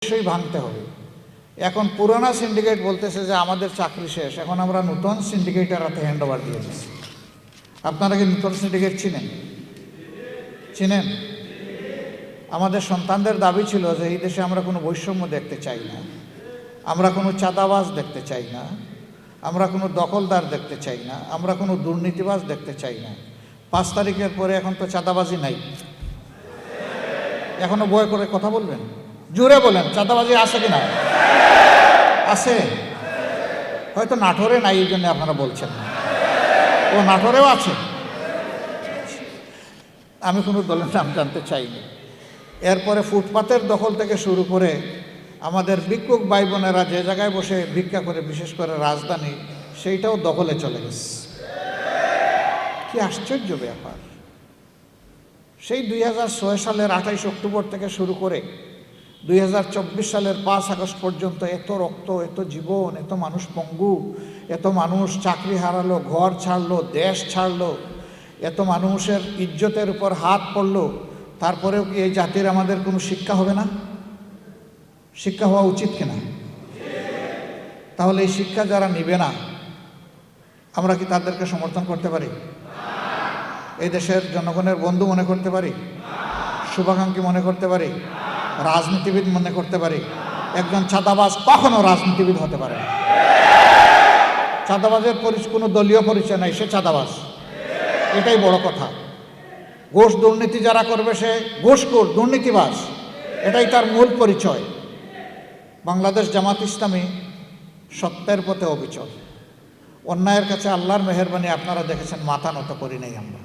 অবশ্যই ভাঙতে হবে। এখন পুরোনো সিন্ডিকেট বলতেছে যে আমাদের চাকরি শেষ, এখন আমরা নতুন সিন্ডিকেটের হাতে হ্যান্ড ওভার দিয়ে দিচ্ছি। আপনারা কি নতুন সিন্ডিকেট চিনেন? আমাদের সন্তানদের দাবি ছিল যে এই দেশে আমরা কোনো বৈষম্য দেখতে চাই না, আমরা কোনো চাঁদাবাজ দেখতে চাই না, আমরা কোনো দখলদার দেখতে চাই না, আমরা কোনো দুর্নীতিবাজ দেখতে চাই না। 5 তারিখের পরে এখন তো চাঁদাবাজি নাই। এখনো ভয় করে কথা বলবেন? জোরে বলেন, চাঁদাবাজি আছে কিনা? আছে। হয়তো নাটোরে নাই, এই জন্য আপনারা বলছেন না। ও নাটোরেও আছে। আমি কোনো দলের নাম জানতে চাইনি। এরপরে ফুটপাতের দখল থেকে শুরু করে আমাদের ভিক্ষুক ভাই বোনেরা যে জায়গায় বসে ভিক্ষা করে, বিশেষ করে রাজধানী, সেইটাও দখলে চলে গেছে। কি আশ্চর্য ব্যাপার! সেই 2006 সালের 28 অক্টোবর থেকে শুরু করে 2024 সালের 5 আগস্ট পর্যন্ত এত রক্ত, এত জীবন, এত মানুষ পঙ্গু, এত মানুষ চাকরি হারালো, ঘর ছাড়লো, দেশ ছাড়লো, এত মানুষের ইজ্জতের উপর হাত পড়লো। তারপরেও কি এই জাতির আমাদের কোনো শিক্ষা হবে না? শিক্ষা হওয়া উচিত কিনা? তাহলে এই শিক্ষা যারা নিবে না, আমরা কি তাদেরকে সমর্থন করতে পারি? এই দেশের জনগণের বন্ধু মনে করতে পারি? শুভাকাঙ্ক্ষী মনে করতে পারি? রাজনীতিবিদ মনে করতে পারি? একজন চাঁদাবাজ কখনো রাজনীতিবিদ হতে পারে না। চাঁদাবাজের কোনো দলীয় পরিচয় নাই, সে চাঁদাবাজ, এটাই বড় কথা। ঘুষ দুর্নীতি যারা করবে সে ঘুষখোর, দুর্নীতিবাজ, এটাই তার মূল পরিচয়। বাংলাদেশ জামাত ইসলামী সত্যের পথে অবিচল। অন্যায়ের কাছে আল্লাহর মেহেরবানি আপনারা দেখেছেন, মাথা নত করি নাই আমরা।